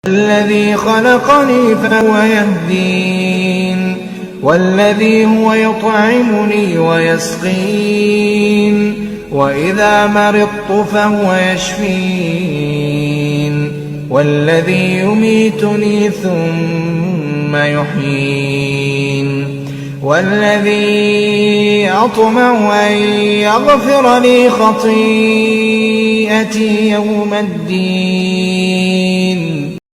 الذي خلقني فهو يهدين والذي هو يطعمني ويسقين وإذا مرضت فهو يشفين والذي يميتني ثم يحيين والذي أطمع أن يغفر لي خطيئتي يوم الدين